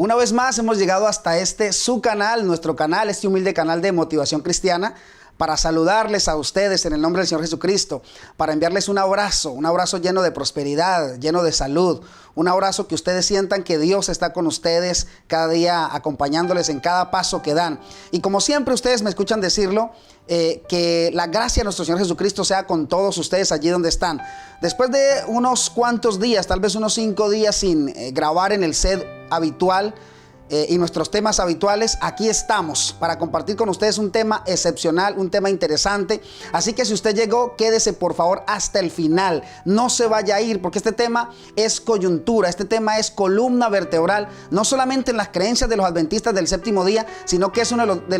Una vez más hemos llegado hasta su canal, nuestro canal, este humilde canal de motivación cristiana, para saludarles a ustedes en el nombre del Señor Jesucristo, para enviarles un abrazo lleno de prosperidad, lleno de salud, un abrazo que ustedes sientan que Dios está con ustedes cada día, acompañándoles en cada paso que dan. Y como siempre ustedes me escuchan decirlo, que la gracia de nuestro Señor Jesucristo sea con todos ustedes allí donde están. Después de unos cuantos días, tal vez unos 5 días sin grabar en el set habitual, y nuestros temas habituales, aquí estamos para compartir con ustedes un tema excepcional, un tema interesante. Así que si usted llegó, quédese por favor hasta el final, no se vaya a ir, porque este tema es coyuntura, este tema es columna vertebral, no solamente en las creencias de los adventistas del séptimo día, sino que es uno de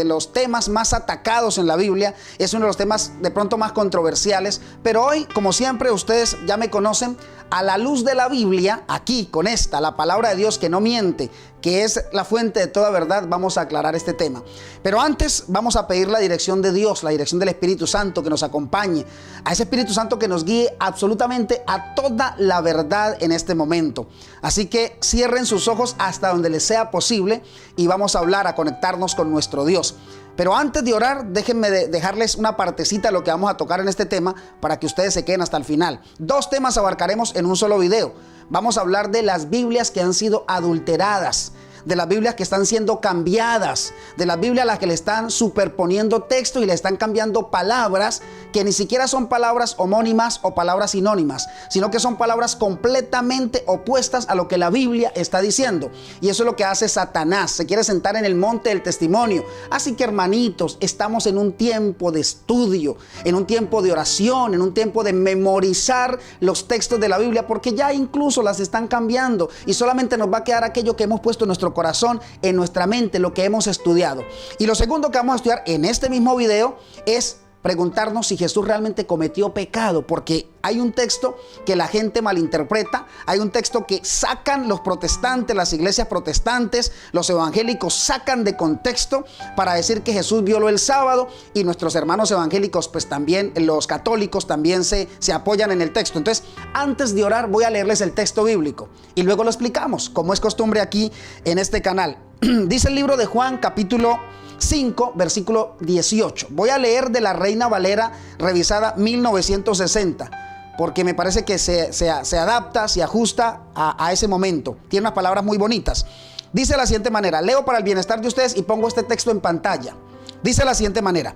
los temas más atacados en la Biblia, es uno de los temas de pronto más controversiales. Pero hoy, como siempre, ustedes ya me conocen, a la luz de la Biblia, aquí con la palabra de Dios que no miente, que es la fuente de toda verdad, vamos a aclarar este tema. Pero antes vamos a pedir la dirección de Dios, la dirección del Espíritu Santo que nos acompañe, a ese Espíritu Santo que nos guíe absolutamente a toda la verdad en este momento. Así que cierren sus ojos hasta donde les sea posible y vamos a hablar, a conectarnos con nuestro Dios. Pero antes de orar, déjenme dejarles una partecita de lo que vamos a tocar en este tema para que ustedes se queden hasta el final. 2 temas abarcaremos en un solo video. Vamos a hablar de las Biblias que han sido adulteradas, de las Biblias que están siendo cambiadas, de las Biblias a las que le están superponiendo texto y le están cambiando palabras que ni siquiera son palabras homónimas o palabras sinónimas, sino que son palabras completamente opuestas a lo que la Biblia está diciendo. Y eso es lo que hace Satanás, se quiere sentar en el monte del testimonio. Así que, hermanitos, estamos en un tiempo de estudio, en un tiempo de oración, en un tiempo de memorizar los textos de la Biblia, porque ya incluso las están cambiando y solamente nos va a quedar aquello que hemos puesto en nuestro corazón, en nuestra mente, lo que hemos estudiado. Y lo segundo que vamos a estudiar en este mismo video es preguntarnos si Jesús realmente cometió pecado, porque hay un texto que la gente malinterpreta, hay un texto que sacan los protestantes, las iglesias protestantes, los evangélicos sacan de contexto para decir que Jesús violó el sábado, y nuestros hermanos evangélicos, pues también, los católicos también se apoyan en el texto. Entonces, antes de orar voy a leerles el texto bíblico y luego lo explicamos, como es costumbre aquí en este canal. Dice el libro de Juan, capítulo 5, versículo 18. Voy a leer de la Reina Valera revisada 1960, porque me parece que se adapta, se ajusta a ese momento. Tiene unas palabras muy bonitas. Dice de la siguiente manera, leo para el bienestar de ustedes y pongo este texto en pantalla. Dice de la siguiente manera: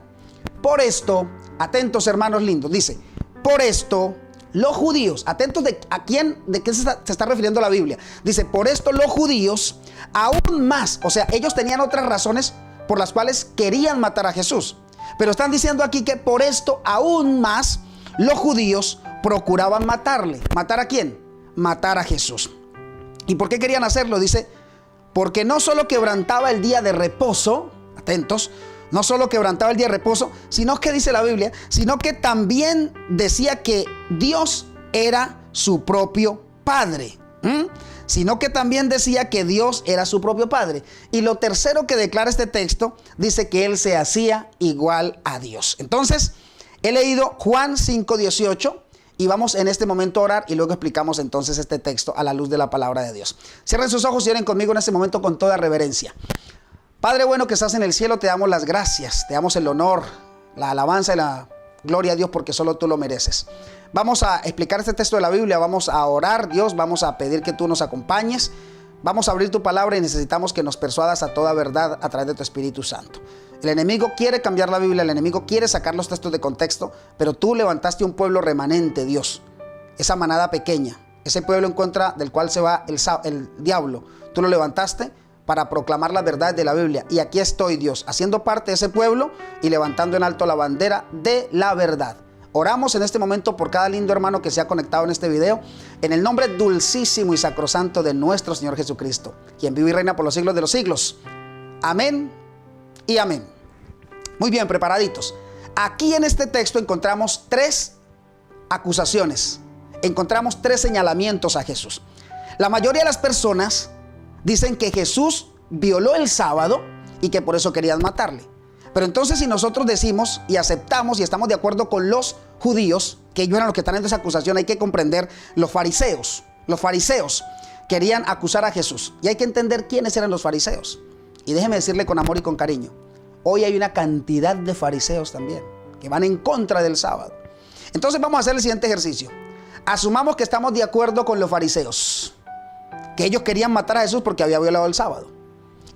por esto, atentos hermanos lindos, dice, por esto los judíos, atentos de qué se está refiriendo la Biblia. Dice, por esto los judíos aún más, o sea, ellos tenían otras razones por las cuales querían matar a Jesús, pero están diciendo aquí que por esto aún más los judíos procuraban matarle. ¿Matar a quién? Matar a Jesús. ¿Y por qué querían hacerlo? Dice, porque no solo quebrantaba el día de reposo, atentos, no solo quebrantaba el día de reposo, sino que dice la Biblia, sino que también decía que Dios era su propio Padre. Sino que también decía que Dios era su propio Padre. Y lo tercero que declara este texto, dice que Él se hacía igual a Dios. Entonces, he leído Juan 5:18 y vamos en este momento a orar y luego explicamos entonces este texto a la luz de la palabra de Dios. Cierren sus ojos y oren conmigo en este momento con toda reverencia. Padre bueno que estás en el cielo, te damos las gracias, te damos el honor, la alabanza y la gloria a Dios, porque solo tú lo mereces. Vamos a explicar este texto de la Biblia, vamos a orar, Dios, vamos a pedir que tú nos acompañes, vamos a abrir tu palabra y necesitamos que nos persuadas a toda verdad a través de tu Espíritu Santo. El enemigo quiere cambiar la Biblia, el enemigo quiere sacar los textos de contexto, pero tú levantaste un pueblo remanente, Dios, esa manada pequeña, ese pueblo en contra del cual se va el diablo. Tú lo levantaste para proclamar la verdad de la Biblia, y aquí estoy, Dios, haciendo parte de ese pueblo y levantando en alto la bandera de la verdad. Oramos en este momento por cada lindo hermano que se ha conectado en este video, en el nombre dulcísimo y sacrosanto de nuestro Señor Jesucristo, quien vive y reina por los siglos de los siglos. Amén y amén. Muy bien, preparaditos. Aquí en este texto encontramos 3 acusaciones, encontramos 3 señalamientos a Jesús. La mayoría de las personas dicen que Jesús violó el sábado y que por eso querían matarle. Pero entonces, si nosotros decimos y aceptamos y estamos de acuerdo con los judíos, que ellos eran los que están en esa acusación, hay que comprender los fariseos querían acusar a Jesús. Y hay que entender quiénes eran los fariseos. Y déjeme decirle con amor y con cariño, hoy hay una cantidad de fariseos también que van en contra del sábado. Entonces vamos a hacer el siguiente ejercicio. Asumamos que estamos de acuerdo con los fariseos, que ellos querían matar a Jesús porque había violado el sábado.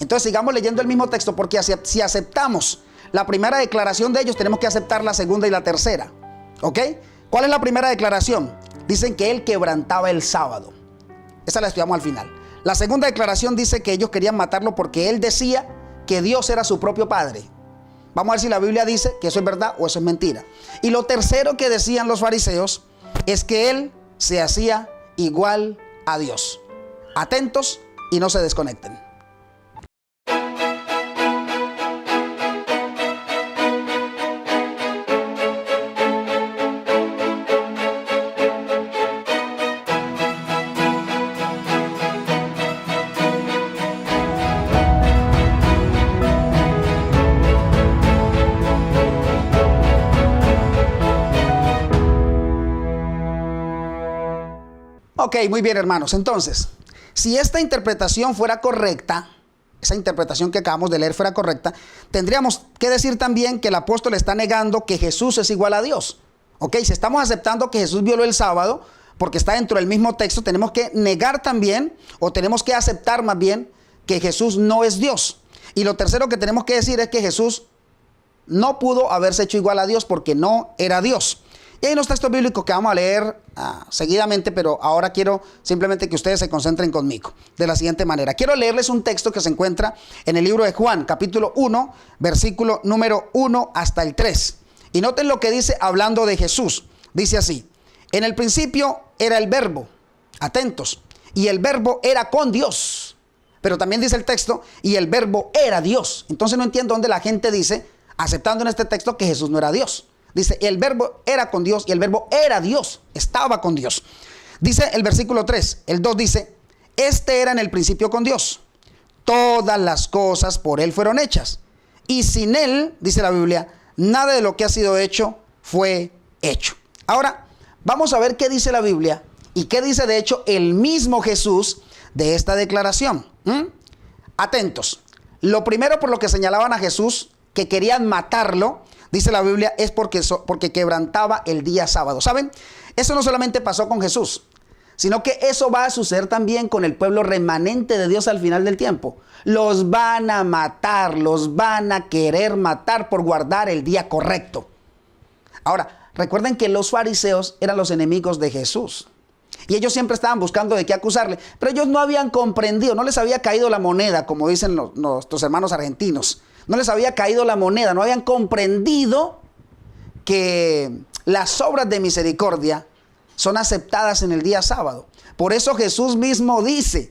Entonces sigamos leyendo el mismo texto, porque si aceptamos la primera declaración de ellos, tenemos que aceptar la segunda y la tercera. ¿Ok? ¿Cuál es la primera declaración? Dicen que él quebrantaba el sábado. Esa la estudiamos al final. La segunda declaración dice que ellos querían matarlo porque él decía que Dios era su propio padre. Vamos a ver si la Biblia dice que eso es verdad o eso es mentira. Y lo tercero que decían los fariseos es que él se hacía igual a Dios. Atentos y no se desconecten. Ok, muy bien, hermanos. Entonces, si esta interpretación fuera correcta, esa interpretación que acabamos de leer fuera correcta, tendríamos que decir también que el apóstol está negando que Jesús es igual a Dios. Ok, si estamos aceptando que Jesús violó el sábado, porque está dentro del mismo texto, tenemos que negar también, o tenemos que aceptar más bien, que Jesús no es Dios. Y lo tercero que tenemos que decir es que Jesús no pudo haberse hecho igual a Dios porque no era Dios. Y hay unos textos bíblicos que vamos a leer seguidamente, pero ahora quiero simplemente que ustedes se concentren conmigo de la siguiente manera. Quiero leerles un texto que se encuentra en el libro de Juan, capítulo 1, versículo número 1 hasta el 3. Y noten lo que dice hablando de Jesús. Dice así: en el principio era el verbo, atentos, y el verbo era con Dios. Pero también dice el texto, y el verbo era Dios. Entonces no entiendo dónde la gente dice, aceptando en este texto, que Jesús no era Dios. Dice, el verbo era con Dios y el verbo era Dios, estaba con Dios. Dice el versículo 3, el 2 dice, este era en el principio con Dios. Todas las cosas por él fueron hechas. Y sin él, dice la Biblia, nada de lo que ha sido hecho fue hecho. Ahora, vamos a ver qué dice la Biblia y qué dice de hecho el mismo Jesús de esta declaración. Atentos. Lo primero por lo que señalaban a Jesús, que querían matarlo, dice la Biblia, es porque quebrantaba el día sábado. ¿Saben? Eso no solamente pasó con Jesús, sino que eso va a suceder también con el pueblo remanente de Dios al final del tiempo. Los van a matar, los van a querer matar por guardar el día correcto. Ahora, recuerden que los fariseos eran los enemigos de Jesús. Y ellos siempre estaban buscando de qué acusarle, pero ellos no habían comprendido, no les había caído la moneda, como dicen nuestros hermanos argentinos. No les había caído la moneda, no habían comprendido que las obras de misericordia son aceptadas en el día sábado. Por eso Jesús mismo dice,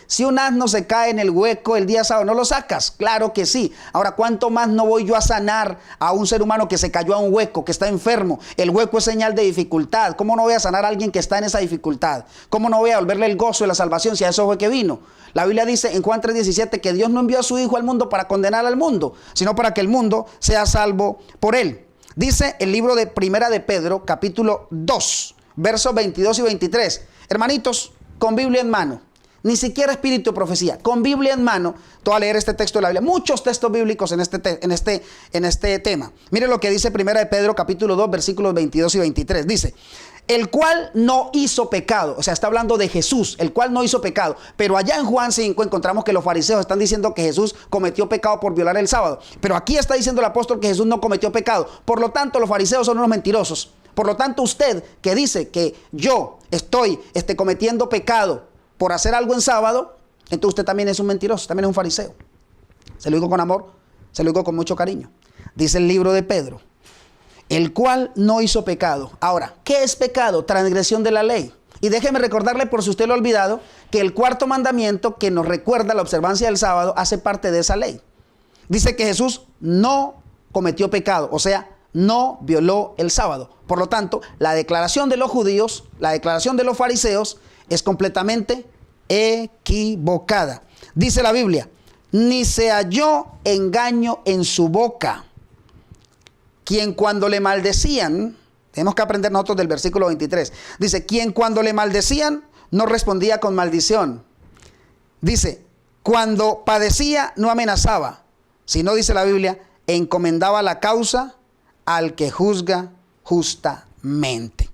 si un asno se cae en el hueco el día sábado, ¿no lo sacas? Claro que sí. Ahora, ¿cuánto más no voy yo a sanar a un ser humano que se cayó a un hueco, que está enfermo? El hueco es señal de dificultad. ¿Cómo no voy a sanar a alguien que está en esa dificultad? ¿Cómo no voy a volverle el gozo de la salvación si a eso fue que vino? La Biblia dice en Juan 3:17 que Dios no envió a su Hijo al mundo para condenar al mundo, sino para que el mundo sea salvo por él. Dice el libro de Primera de Pedro, capítulo 2, versos 22 y 23. Hermanitos, con Biblia en mano, ni siquiera espíritu de profecía, con Biblia en mano, te voy a leer este texto de la Biblia, muchos textos bíblicos en este tema. Mire lo que dice Primera de Pedro, capítulo 2, versículos 22 y 23. Dice, el cual no hizo pecado, o sea, está hablando de Jesús, el cual no hizo pecado. Pero allá en Juan 5 encontramos que los fariseos están diciendo que Jesús cometió pecado por violar el sábado. Pero aquí está diciendo el apóstol que Jesús no cometió pecado. Por lo tanto, los fariseos son unos mentirosos. Por lo tanto, usted que dice que yo estoy cometiendo pecado por hacer algo en sábado, entonces usted también es un mentiroso, también es un fariseo. Se lo digo con amor, se lo digo con mucho cariño. Dice el libro de Pedro, el cual no hizo pecado. Ahora, ¿qué es pecado? Transgresión de la ley. Y déjeme recordarle, por si usted lo ha olvidado, que el cuarto mandamiento que nos recuerda la observancia del sábado hace parte de esa ley. Dice que Jesús no cometió pecado, o sea, no violó el sábado. Por lo tanto, la declaración de los judíos, la declaración de los fariseos es completamente equivocada. Dice la Biblia, ni se halló engaño en su boca. Quien cuando le maldecían, tenemos que aprender nosotros del versículo 23, dice, quien cuando le maldecían no respondía con maldición. Dice, cuando padecía no amenazaba, sino, dice la Biblia, encomendaba la causa al que juzga justamente.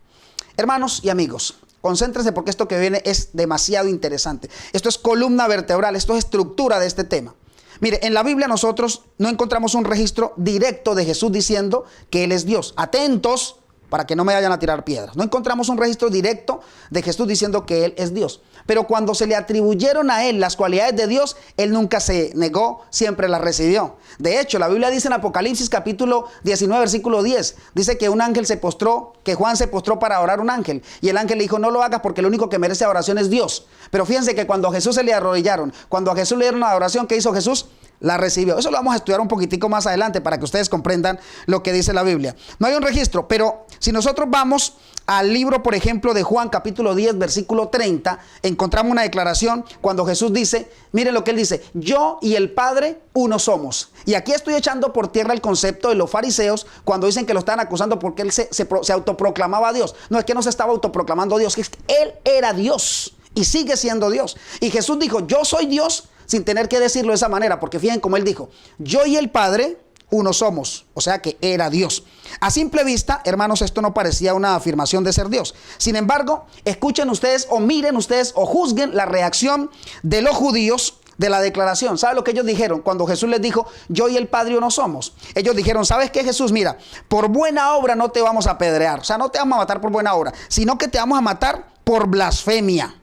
Hermanos y amigos, concéntrense porque esto que viene es demasiado interesante. Esto es columna vertebral, esto es estructura de este tema. Mire, en la Biblia nosotros no encontramos un registro directo de Jesús diciendo que Él es Dios. Atentos para que no me vayan a tirar piedras. No encontramos un registro directo de Jesús diciendo que Él es Dios. Pero cuando se le atribuyeron a Él las cualidades de Dios, Él nunca se negó, siempre las recibió. De hecho, la Biblia dice en Apocalipsis capítulo 19, versículo 10, dice que un ángel se postró, que Juan se postró para orar a un ángel. Y el ángel le dijo, no lo hagas porque el único que merece adoración es Dios. Pero fíjense que cuando a Jesús se le arrodillaron, cuando a Jesús le dieron la adoración, ¿qué hizo Jesús? La recibió. Eso lo vamos a estudiar un poquitico más adelante para que ustedes comprendan lo que dice la Biblia. No hay un registro, pero si nosotros vamos al libro, por ejemplo, de Juan, capítulo 10, versículo 30, encontramos una declaración cuando Jesús dice, miren lo que Él dice, yo y el Padre uno somos. Y aquí estoy echando por tierra el concepto de los fariseos cuando dicen que lo estaban acusando porque Él se autoproclamaba Dios. No, es que no se estaba autoproclamando Dios, es que Él era Dios y sigue siendo Dios. Y Jesús dijo, yo soy Dios, sin tener que decirlo de esa manera, porque fíjense como Él dijo, yo y el Padre uno somos, o sea que era Dios. A simple vista, hermanos, esto no parecía una afirmación de ser Dios. Sin embargo, escuchen ustedes o miren ustedes o juzguen la reacción de los judíos de la declaración. ¿Sabe lo que ellos dijeron cuando Jesús les dijo, yo y el Padre uno somos? Ellos dijeron, ¿sabes qué, Jesús? Mira, por buena obra no te vamos a apedrear, o sea, no te vamos a matar por buena obra, sino que te vamos a matar por blasfemia,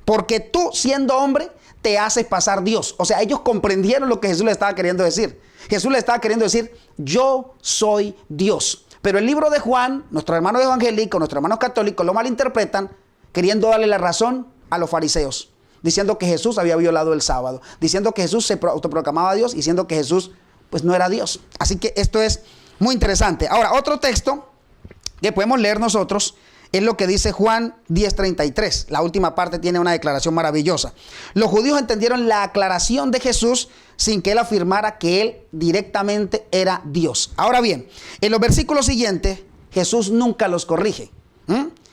porque tú, siendo hombre, te haces pasar Dios. O sea, ellos comprendieron lo que Jesús le estaba queriendo decir. Jesús le estaba queriendo decir, yo soy Dios. Pero el libro de Juan, nuestros hermanos evangélicos, nuestros hermanos católicos lo malinterpretan, queriendo darle la razón a los fariseos, diciendo que Jesús había violado el sábado, diciendo que Jesús se autoproclamaba Dios y diciendo que Jesús pues no era Dios. Así que esto es muy interesante. Ahora, otro texto que podemos leer nosotros es lo que dice Juan 10:33. La última parte tiene una declaración maravillosa. Los judíos entendieron la aclaración de Jesús sin que Él afirmara que Él directamente era Dios. Ahora bien, en los versículos siguientes, Jesús nunca los corrige.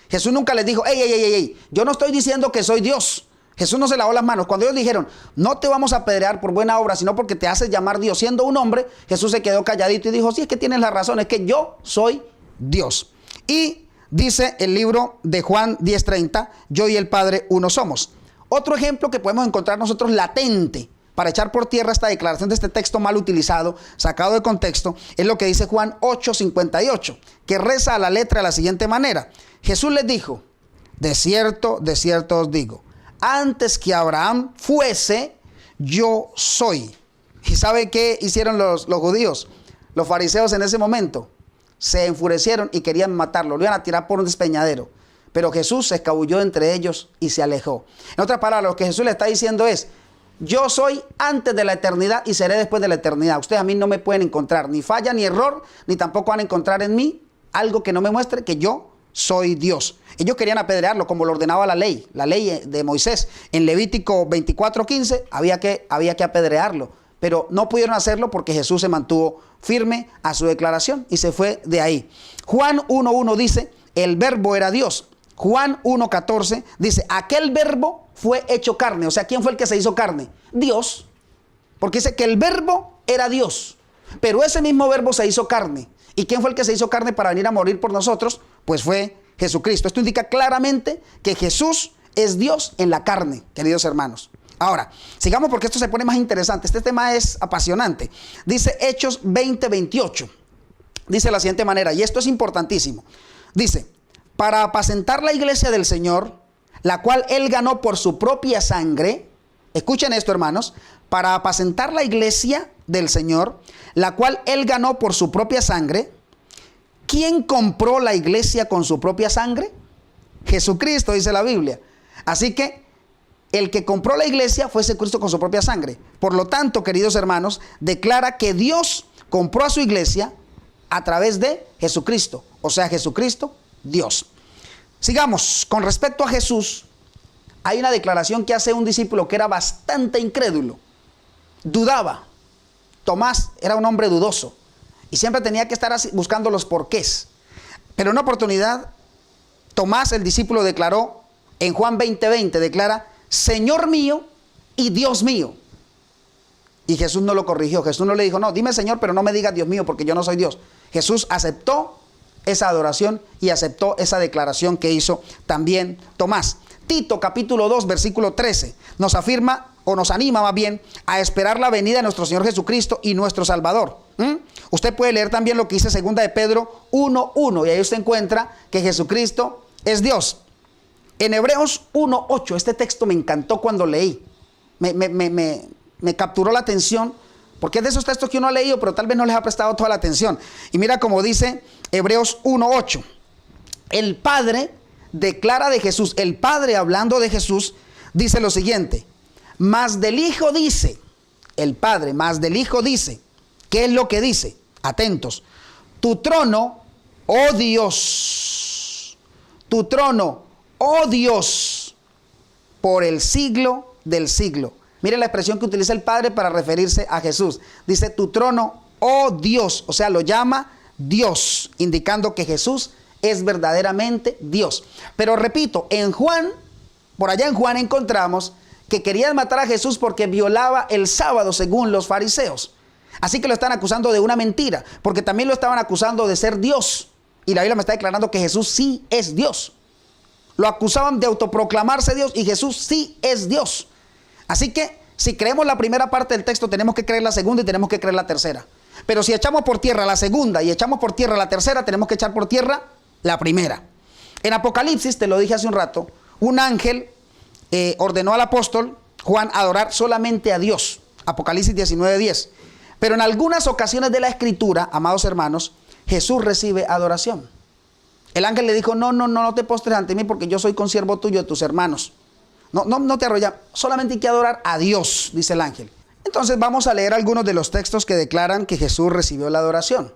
Jesús nunca les dijo, ey, yo no estoy diciendo que soy Dios. Jesús no se lavó las manos. Cuando ellos dijeron, no te vamos a apedrear por buena obra, sino porque te haces llamar Dios siendo un hombre, Jesús se quedó calladito y dijo, sí, es que tienes la razón, es que yo soy Dios. Y dice el libro de Juan 10:30, yo y el Padre uno somos. Otro ejemplo que podemos encontrar nosotros latente para echar por tierra esta declaración de este texto mal utilizado, sacado de contexto, es lo que dice Juan 8:58, que reza a la letra de la siguiente manera. José les dijo, de cierto os digo, antes que Abraham fuese, yo soy. ¿Y sabe qué hicieron los judíos? Los fariseos en ese momento se enfurecieron y querían matarlo, lo iban a tirar por un despeñadero. Pero Jesús se escabulló entre ellos y se alejó. En otras palabras, lo que Jesús le está diciendo es, yo soy antes de la eternidad y seré después de la eternidad. Ustedes a mí no me pueden encontrar ni falla ni error, ni tampoco van a encontrar en mí algo que no me muestre que yo soy Dios. Ellos querían apedrearlo como lo ordenaba la ley de Moisés. En Levítico 24:15 había que apedrearlo. Pero no pudieron hacerlo porque Jesús se mantuvo firme a su declaración y se fue de ahí. Juan 1:1 dice, el verbo era Dios. Juan 1:14 dice, aquel verbo fue hecho carne. O sea, ¿quién fue el que se hizo carne? Dios. Porque dice que el verbo era Dios. Pero ese mismo verbo se hizo carne. ¿Y quién fue el que se hizo carne para venir a morir por nosotros? Pues fue Jesucristo. Esto indica claramente que Jesús es Dios en la carne, queridos hermanos. Ahora, sigamos porque esto se pone más interesante. Este tema es apasionante. Dice Hechos 20:28. Dice de la siguiente manera, y esto es importantísimo. Dice, para apacentar la iglesia del Señor, la cual Él ganó por su propia sangre. Escuchen esto, hermanos. Para apacentar la iglesia del Señor, la cual Él ganó por su propia sangre. ¿Quién compró la iglesia con su propia sangre? Jesucristo, dice la Biblia. Así que el que compró la iglesia fue Jesucristo con su propia sangre. Por lo tanto, queridos hermanos, declara que Dios compró a su iglesia a través de Jesucristo. O sea, Jesucristo, Dios. Sigamos. Con respecto a Jesús, hay una declaración que hace un discípulo que era bastante incrédulo. Dudaba. Tomás era un hombre dudoso y siempre tenía que estar buscando los porqués. Pero en una oportunidad, Tomás, el discípulo, declaró En Juan 20:20 declara, Señor mío y Dios mío. Y Jesús no lo corrigió. Jesús no le dijo, no, dime Señor, pero no me digas Dios mío, porque yo no soy Dios. Jesús aceptó esa adoración y aceptó esa declaración que hizo también Tomás. Tito capítulo 2 versículo 13 nos afirma, o nos anima más bien, a esperar la venida de nuestro Señor Jesucristo y nuestro Salvador. Usted puede leer también lo que dice segunda de Pedro 1:1 y ahí usted encuentra que Jesucristo es Dios. En Hebreos 1:8, este texto me encantó cuando leí. Me capturó la atención, porque es de esos textos que uno ha leído, pero tal vez no les ha prestado toda la atención. Y mira cómo dice Hebreos 1:8. El Padre declara de Jesús, el Padre hablando de Jesús, dice lo siguiente, mas del Hijo dice, el Padre, mas del Hijo dice, ¿qué es lo que dice? Atentos, tu trono, oh Dios, tu trono, oh Dios, por el siglo del siglo. Mire la expresión que utiliza el Padre para referirse a Jesús. Dice, tu trono, oh Dios, o sea, lo llama Dios, indicando que Jesús es verdaderamente Dios. Pero repito, en Juan, por allá en Juan encontramos que querían matar a Jesús porque violaba el sábado según los fariseos. Así que lo están acusando de una mentira, porque también lo estaban acusando de ser Dios. Y la Biblia me está declarando que Jesús sí es Dios. Lo acusaban de autoproclamarse Dios y Jesús sí es Dios. Así que si creemos la primera parte del texto, tenemos que creer la segunda y tenemos que creer la tercera. Pero si echamos por tierra la segunda y echamos por tierra la tercera, tenemos que echar por tierra la primera. En Apocalipsis, te lo dije hace un rato, un ángel ordenó al apóstol Juan adorar solamente a Dios. Apocalipsis 19:10. Pero en algunas ocasiones de la Escritura, amados hermanos, Jesús recibe adoración. El ángel le dijo, no te postres ante mí porque yo soy consiervo tuyo de tus hermanos. No te arrollas, solamente hay que adorar a Dios, dice el ángel. Entonces vamos a leer algunos de los textos que declaran que Jesús recibió la adoración.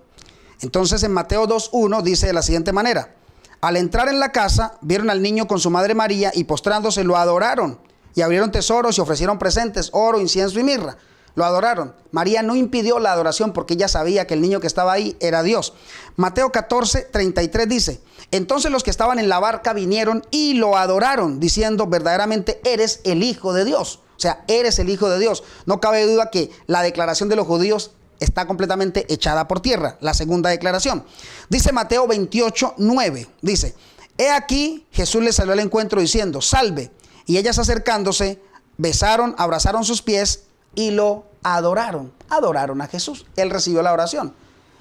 Entonces en Mateo 2:1 dice de la siguiente manera, al entrar en la casa, vieron al niño con su madre María y postrándose lo adoraron. Y abrieron tesoros y ofrecieron presentes, oro, incienso y mirra. Lo adoraron. María no impidió la adoración porque ella sabía que el niño que estaba ahí era Dios. Mateo 14:33 dice, entonces los que estaban en la barca vinieron y lo adoraron, diciendo, verdaderamente eres el Hijo de Dios. O sea, eres el Hijo de Dios. No cabe duda que la declaración de los judíos está completamente echada por tierra. La segunda declaración. Dice Mateo 28:9. Dice, he aquí Jesús les salió al encuentro diciendo, salve. Y ellas acercándose, besaron, abrazaron sus pies y lo adoraron. Adoraron a Jesús. Él recibió la oración.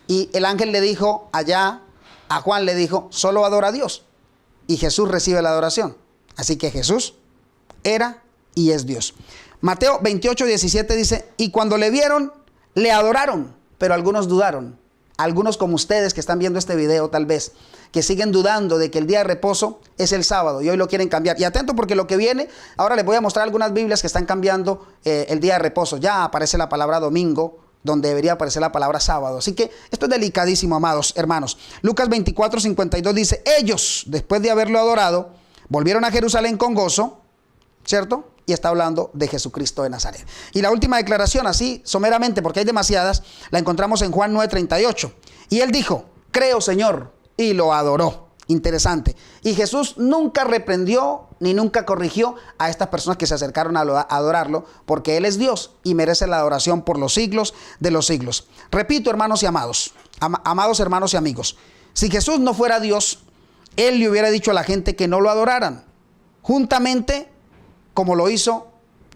Y el ángel le dijo allá, a Juan le dijo, solo adora a Dios. Y Jesús recibe la adoración. Así que Jesús era y es Dios. Mateo 28:17 dice, y cuando le vieron, le adoraron, pero algunos dudaron. Algunos como ustedes que están viendo este video tal vez, que siguen dudando de que el día de reposo es el sábado y hoy lo quieren cambiar. Y atento porque lo que viene, ahora les voy a mostrar algunas Biblias que están cambiando el día de reposo. Ya aparece la palabra domingo, donde debería aparecer la palabra sábado. Así que esto es delicadísimo, amados hermanos. Lucas 24:52 dice, ellos, después de haberlo adorado, volvieron a Jerusalén con gozo, ¿cierto? Y está hablando de Jesucristo de Nazaret. Y la última declaración, así someramente, porque hay demasiadas, la encontramos en Juan 9:38. Y él dijo, creo Señor, y lo adoró. Interesante. Y Jesús nunca reprendió ni nunca corrigió a estas personas que se acercaron a adorarlo, porque Él es Dios y merece la adoración por los siglos de los siglos. Repito, hermanos y amados, amados hermanos y amigos, si Jesús no fuera Dios, Él le hubiera dicho a la gente que no lo adoraran, juntamente como lo hizo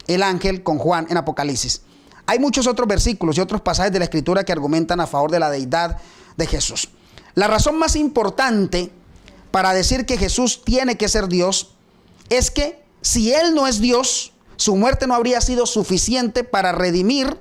el ángel con Juan en Apocalipsis. Hay muchos otros versículos y otros pasajes de la Escritura que argumentan a favor de la deidad de Jesús. La razón más importante para decir que Jesús tiene que ser Dios es que si Él no es Dios, su muerte no habría sido suficiente para redimir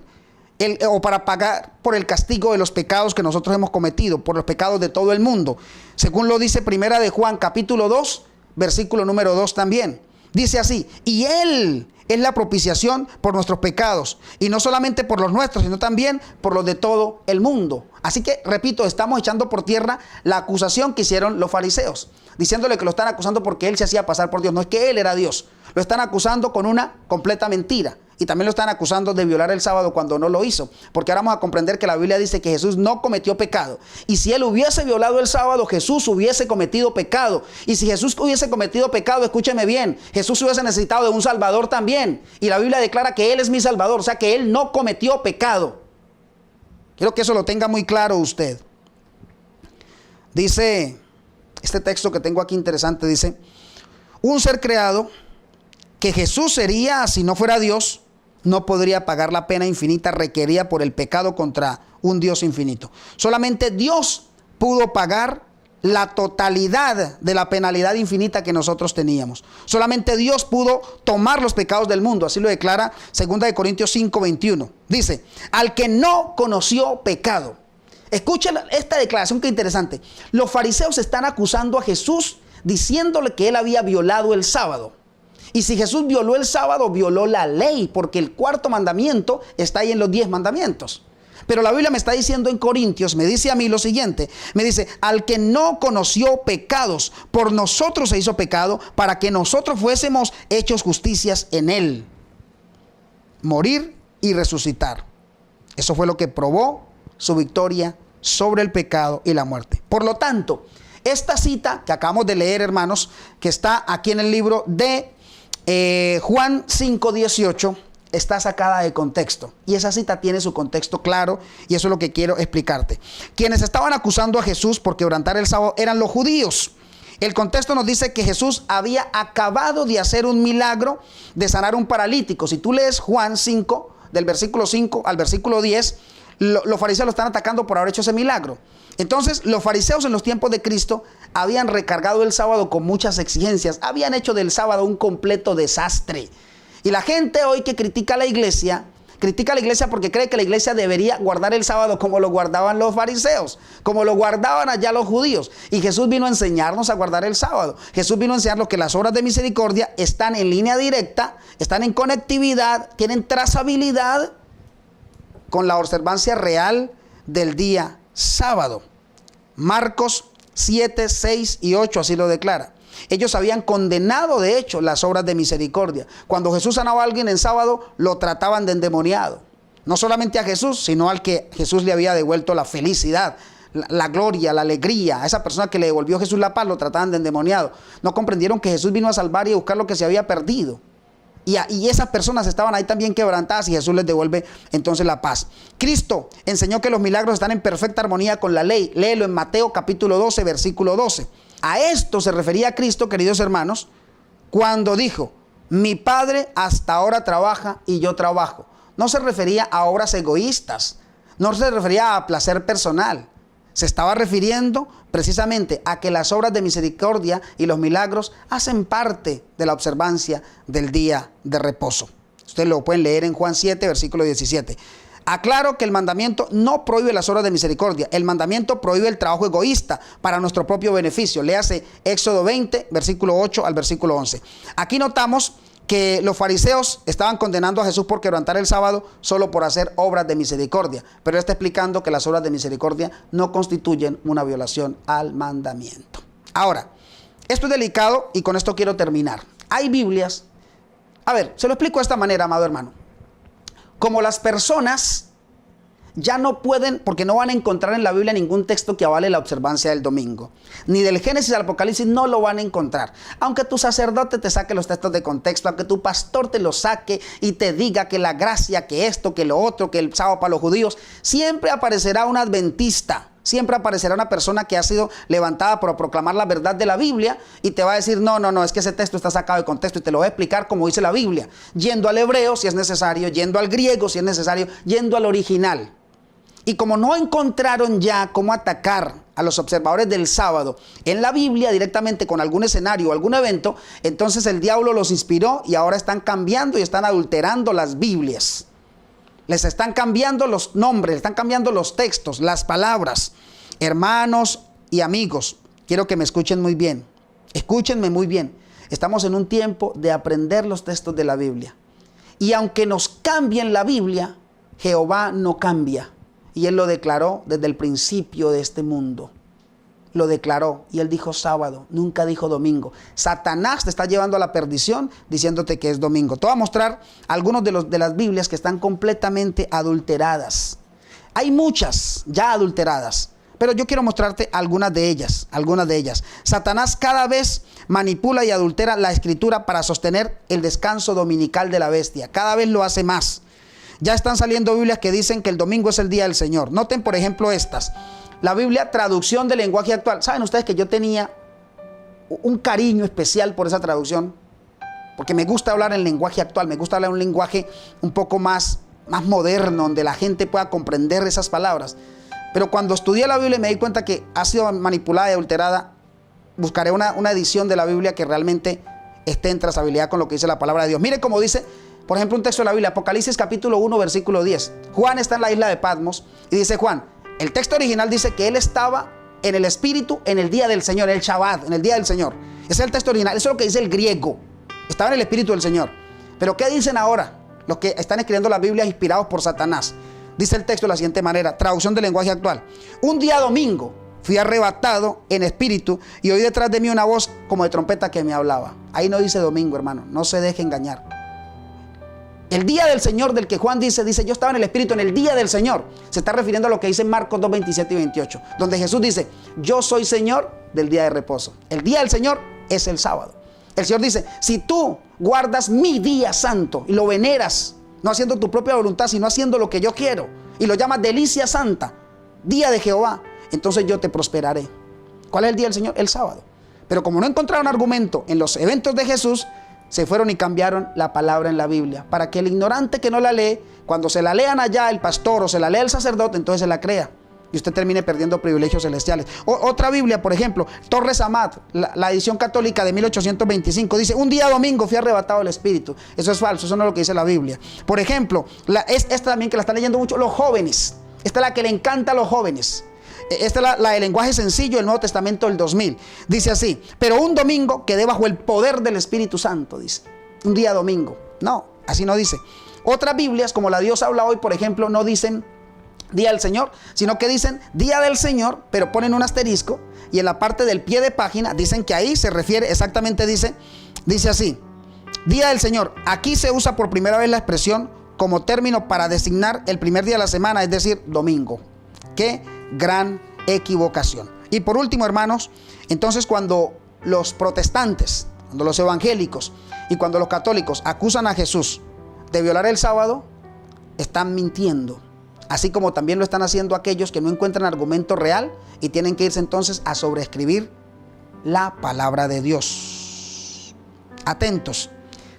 o para pagar por el castigo de los pecados que nosotros hemos cometido, por los pecados de todo el mundo. Según lo dice Primera de Juan, capítulo 2, versículo número 2 también. Dice así, y Él es la propiciación por nuestros pecados, y no solamente por los nuestros, sino también por los de todo el mundo. Así que, repito, estamos echando por tierra la acusación que hicieron los fariseos, diciéndole que lo están acusando porque Él se hacía pasar por Dios. No es que Él era Dios, lo están acusando con una completa mentira. Y también lo están acusando de violar el sábado cuando no lo hizo. Porque ahora vamos a comprender que la Biblia dice que Jesús no cometió pecado. Y si él hubiese violado el sábado, Jesús hubiese cometido pecado. Y si Jesús hubiese cometido pecado, escúcheme bien, Jesús hubiese necesitado de un Salvador también. Y la Biblia declara que Él es mi Salvador, o sea que Él no cometió pecado. Quiero que eso lo tenga muy claro usted. Dice, este texto que tengo aquí interesante, dice, un ser creado que Jesús sería si no fuera Dios, no podría pagar la pena infinita requerida por el pecado contra un Dios infinito. Solamente Dios pudo pagar la totalidad de la penalidad infinita que nosotros teníamos. Solamente Dios pudo tomar los pecados del mundo. Así lo declara 2 Corintios 5:21. Dice, al que no conoció pecado. Escuchen esta declaración que interesante. Los fariseos están acusando a Jesús diciéndole que él había violado el sábado. Y si Jesús violó el sábado, violó la ley, porque el cuarto mandamiento está ahí en los 10 mandamientos. Pero la Biblia me está diciendo en Corintios, me dice a mí lo siguiente, me dice, al que no conoció pecados, por nosotros se hizo pecado, para que nosotros fuésemos hechos justicias en él. Morir y resucitar. Eso fue lo que probó su victoria sobre el pecado y la muerte. Por lo tanto, esta cita que acabamos de leer, hermanos, que está aquí en el libro de Juan 5:18, está sacada de contexto. Y esa cita tiene su contexto claro, y eso es lo que quiero explicarte. Quienes estaban acusando a Jesús por quebrantar el sábado eran los judíos. El contexto nos dice que Jesús había acabado de hacer un milagro de sanar un paralítico. Si tú lees Juan 5, del versículo 5 al versículo 10, los fariseos lo están atacando por haber hecho ese milagro. Entonces, los fariseos en los tiempos de Cristo habían recargado el sábado con muchas exigencias. Habían hecho del sábado un completo desastre. Y la gente hoy que critica a la iglesia porque cree que la iglesia debería guardar el sábado como lo guardaban los fariseos, como lo guardaban allá los judíos. Y Jesús vino a enseñarnos a guardar el sábado. Jesús vino a enseñarnos que las obras de misericordia están en línea directa, están en conectividad, tienen trazabilidad con la observancia real del día sábado. Marcos 7, 6 y 8 así lo declara. Ellos habían condenado de hecho las obras de misericordia. Cuando Jesús sanaba a alguien en sábado, lo trataban de endemoniado. No solamente a Jesús, sino al que Jesús le había devuelto la felicidad, la gloria, la alegría. A esa persona que le devolvió Jesús la paz, lo trataban de endemoniado. No comprendieron que Jesús vino a salvar y a buscar lo que se había perdido. Y esas personas estaban ahí también quebrantadas y Jesús les devuelve entonces la paz. Cristo enseñó que los milagros están en perfecta armonía con la ley. Léelo en Mateo capítulo 12, versículo 12. A esto se refería Cristo, queridos hermanos, cuando dijo, mi Padre hasta ahora trabaja y yo trabajo. No se refería a obras egoístas, no se refería a placer personal. Se estaba refiriendo precisamente a que las obras de misericordia y los milagros hacen parte de la observancia del día de reposo. Ustedes lo pueden leer en Juan 7, versículo 17. Aclaro que el mandamiento no prohíbe las obras de misericordia. El mandamiento prohíbe el trabajo egoísta para nuestro propio beneficio. Léase Éxodo 20, versículo 8 al versículo 11. Aquí notamos que los fariseos estaban condenando a Jesús por quebrantar el sábado solo por hacer obras de misericordia. Pero él está explicando que las obras de misericordia no constituyen una violación al mandamiento. Ahora, esto es delicado y con esto quiero terminar. Hay Biblias. A ver, se lo explico de esta manera, amado hermano. Como las personas ya no pueden, porque no van a encontrar en la Biblia ningún texto que avale la observancia del domingo. Ni del Génesis al Apocalipsis no lo van a encontrar. Aunque tu sacerdote te saque los textos de contexto, aunque tu pastor te los saque y te diga que la gracia, que esto, que lo otro, que el sábado para los judíos, siempre aparecerá un adventista. Siempre aparecerá una persona que ha sido levantada por proclamar la verdad de la Biblia y te va a decir, no, es que ese texto está sacado de contexto y te lo voy a explicar como dice la Biblia. Yendo al hebreo si es necesario, yendo al griego si es necesario, yendo al original. Y como no encontraron ya cómo atacar a los observadores del sábado en la Biblia directamente con algún escenario o algún evento, entonces el diablo los inspiró y ahora están cambiando y están adulterando las Biblias. Les están cambiando los nombres, les están cambiando los textos, las palabras. Hermanos y amigos, quiero que me escuchen muy bien. Escúchenme muy bien. Estamos en un tiempo de aprender los textos de la Biblia. Y aunque nos cambien la Biblia, Jehová no cambia. Y Él lo declaró desde el principio de este mundo. lo declaró y él dijo sábado, nunca dijo domingo. Satanás te está llevando a la perdición diciéndote que es domingo. Te voy a mostrar algunos de las Biblias que están completamente adulteradas. Hay muchas ya adulteradas, pero yo quiero mostrarte algunas de ellas. Satanás cada vez manipula y adultera la escritura para sostener el descanso dominical de la bestia. Cada vez lo hace más. Ya están saliendo Biblias que dicen que el domingo es el día del Señor. Noten, por ejemplo, estas. La Biblia, traducción del lenguaje actual. ¿Saben ustedes que yo tenía un cariño especial por esa traducción? Porque me gusta hablar en lenguaje actual, me gusta hablar en un lenguaje un poco más moderno, donde la gente pueda comprender esas palabras. Pero cuando estudié la Biblia y me di cuenta que ha sido manipulada y adulterada, buscaré una edición de la Biblia que realmente esté en trazabilidad con lo que dice la palabra de Dios. Mire cómo dice, por ejemplo, un texto de la Biblia, Apocalipsis capítulo 1, versículo 10. Juan está en la isla de Patmos y dice Juan, el texto original dice que él estaba en el Espíritu en el día del Señor, el Shabbat, en el día del Señor. Ese es el texto original, eso es lo que dice el griego. Estaba en el Espíritu del Señor. Pero ¿qué dicen ahora los que están escribiendo las Biblias inspirados por Satanás? Dice el texto de la siguiente manera, traducción del lenguaje actual. Un día domingo fui arrebatado en espíritu y oí detrás de mí una voz como de trompeta que me hablaba. Ahí no dice domingo, hermano, no se deje engañar. El día del Señor del que Juan dice, yo estaba en el Espíritu en el día del Señor. Se está refiriendo a lo que dice Marcos 2, 27 y 28, donde Jesús dice, yo soy Señor del día de reposo. El día del Señor es el sábado. El Señor dice, si tú guardas mi día santo y lo veneras, no haciendo tu propia voluntad, sino haciendo lo que yo quiero, y lo llamas delicia santa, día de Jehová, entonces yo te prosperaré. ¿Cuál es el día del Señor? El sábado. Pero como no encontraron argumento en los eventos de Jesús, se fueron y cambiaron la palabra en la Biblia, para que el ignorante que no la lee, cuando se la lean allá el pastor o se la lea el sacerdote, entonces se la crea y usted termine perdiendo privilegios celestiales. Otra Biblia, por ejemplo, Torres Amat, la edición católica de 1825, dice, un día domingo fui arrebatado del Espíritu. Eso es falso, eso no es lo que dice la Biblia. Por ejemplo, esta también que la están leyendo mucho los jóvenes, esta es la que le encanta a los jóvenes. Esta es la de lenguaje sencillo, el Nuevo Testamento del 2000. Dice así, pero un domingo quedé bajo el poder del Espíritu Santo, dice. Un día domingo. No, así no dice. Otras Biblias, como la Dios habla hoy, por ejemplo, no dicen día del Señor, sino que dicen día del Señor, pero ponen un asterisco y en la parte del pie de página dicen que ahí se refiere, exactamente dice así, día del Señor. Aquí se usa por primera vez la expresión como término para designar el primer día de la semana, es decir, domingo. ¡Qué gran equivocación! Y por último, hermanos, entonces cuando los protestantes, cuando los evangélicos y cuando los católicos acusan a Jesús de violar el sábado, están mintiendo. Así como también lo están haciendo aquellos que no encuentran argumento real y tienen que irse entonces a sobreescribir la palabra de Dios. Atentos.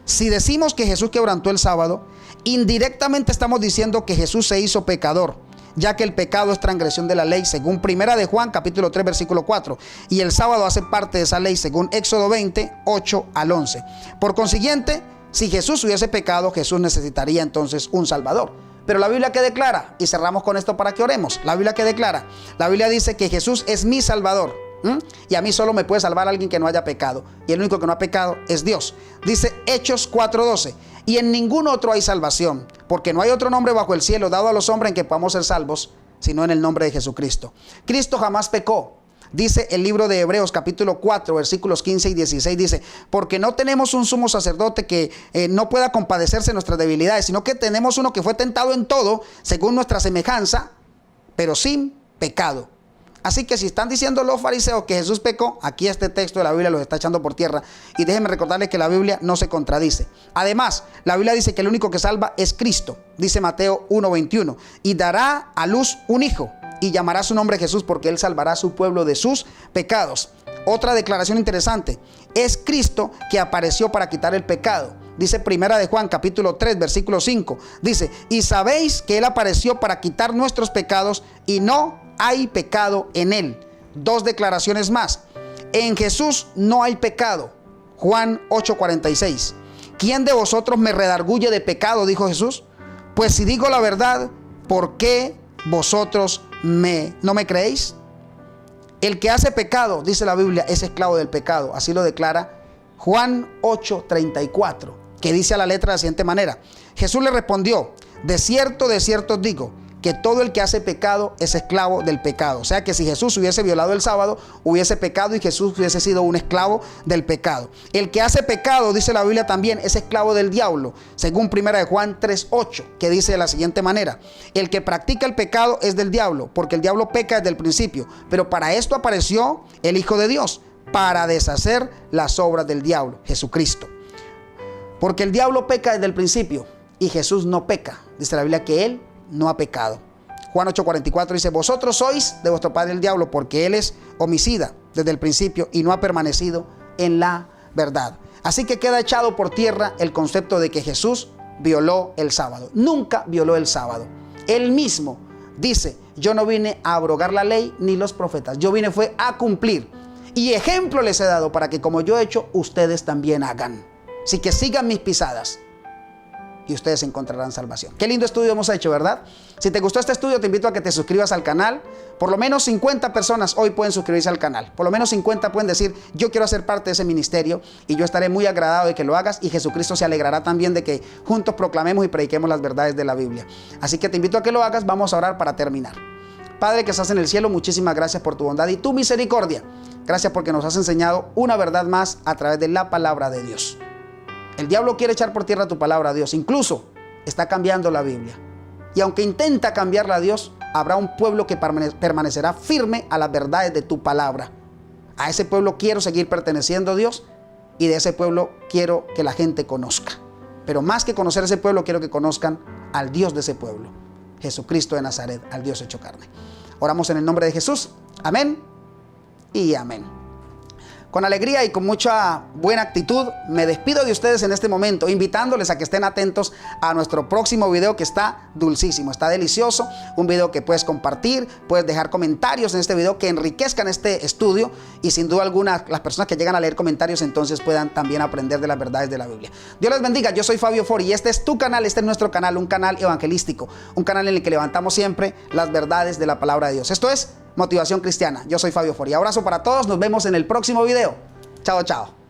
Si decimos que Jesús quebrantó el sábado, indirectamente estamos diciendo que Jesús se hizo pecador, ya que el pecado es transgresión de la ley, según Primera de Juan, capítulo 3, versículo 4. Y el sábado hace parte de esa ley, según Éxodo 20, 8 al 11. Por consiguiente, si Jesús hubiese pecado, Jesús necesitaría entonces un Salvador. Pero la Biblia que declara, y cerramos con esto para que oremos, la Biblia que declara, la Biblia dice que Jesús es mi Salvador. Y a mí solo me puede salvar alguien que no haya pecado. Y el único que no ha pecado es Dios. Dice Hechos 4:12. Y en ningún otro hay salvación, porque no hay otro nombre bajo el cielo dado a los hombres en que podamos ser salvos, sino en el nombre de Jesucristo. Cristo jamás pecó. Dice el libro de Hebreos capítulo 4 versículos 15 y 16, dice, porque no tenemos un sumo sacerdote que no pueda compadecerse de nuestras debilidades, sino que tenemos uno que fue tentado en todo, según nuestra semejanza, pero sin pecado. Así que si están diciendo los fariseos que Jesús pecó, aquí este texto de la Biblia los está echando por tierra. Y déjenme recordarles que la Biblia no se contradice. Además, la Biblia dice que el único que salva es Cristo. Dice Mateo 1:21. Y dará a luz un hijo y llamará su nombre Jesús, porque él salvará a su pueblo de sus pecados. Otra declaración interesante. Es Cristo que apareció para quitar el pecado. Dice Primera de Juan capítulo 3 versículo 5. Dice, y sabéis que él apareció para quitar nuestros pecados y no hay pecado en él. Dos declaraciones más. En Jesús no hay pecado. Juan 8:46. ¿Quién de vosotros me redarguye de pecado? Dijo Jesús. Pues si digo la verdad, ¿por qué vosotros no me creéis? El que hace pecado, dice la Biblia, es esclavo del pecado. Así lo declara Juan 8:34, que dice a la letra de la siguiente manera. Jesús le respondió, de cierto os digo, que todo el que hace pecado es esclavo del pecado. O sea que si Jesús hubiese violado el sábado, hubiese pecado y Jesús hubiese sido un esclavo del pecado. El que hace pecado, dice la Biblia también, es esclavo del diablo, según 1 Juan 3:8, que dice de la siguiente manera: el que practica el pecado es del diablo, porque el diablo peca desde el principio, pero para esto apareció el Hijo de Dios, para deshacer las obras del diablo, Jesucristo. Porque el diablo peca desde el principio y Jesús no peca. Dice la Biblia que él no ha pecado. Juan 8:44 dice: vosotros sois de vuestro padre el diablo, porque él es homicida desde el principio y no ha permanecido en la verdad. Así que queda echado por tierra el concepto de que Jesús violó el sábado. Nunca violó el sábado. Él mismo dice: yo no vine a abrogar la ley ni los profetas, yo vine fue a cumplir. Y ejemplo les he dado para que como yo he hecho, ustedes también hagan. Así que sigan mis pisadas y ustedes encontrarán salvación. Qué lindo estudio hemos hecho, ¿verdad? Si te gustó este estudio, te invito a que te suscribas al canal. Por lo menos 50 personas hoy pueden suscribirse al canal. Por lo menos 50 pueden decir: yo quiero ser parte de ese ministerio, y yo estaré muy agradado de que lo hagas, y Jesucristo se alegrará también de que juntos proclamemos y prediquemos las verdades de la Biblia. Así que te invito a que lo hagas. Vamos a orar para terminar. Padre que estás en el cielo, muchísimas gracias por tu bondad y tu misericordia. Gracias porque nos has enseñado una verdad más a través de la palabra de Dios. El diablo quiere echar por tierra tu palabra, Dios. Incluso está cambiando la Biblia. Y aunque intenta cambiarla, a Dios, habrá un pueblo que permanecerá firme a las verdades de tu palabra. A ese pueblo quiero seguir perteneciendo, Dios, y de ese pueblo quiero que la gente conozca. Pero más que conocer ese pueblo, quiero que conozcan al Dios de ese pueblo, Jesucristo de Nazaret, al Dios hecho carne. Oramos en el nombre de Jesús. Amén y amén. Con alegría y con mucha buena actitud me despido de ustedes en este momento, invitándoles a que estén atentos a nuestro próximo video, que está dulcísimo, está delicioso. Un video que puedes compartir, puedes dejar comentarios en este video que enriquezcan este estudio, y sin duda alguna las personas que llegan a leer comentarios entonces puedan también aprender de las verdades de la Biblia. Dios les bendiga. Yo soy Fabio Fori y este es tu canal, este es nuestro canal, un canal evangelístico, un canal en el que levantamos siempre las verdades de la palabra de Dios. Esto es Motivación Cristiana. Yo soy Fabio Fori. Abrazo para todos. Nos vemos en el próximo video. Chao, chao.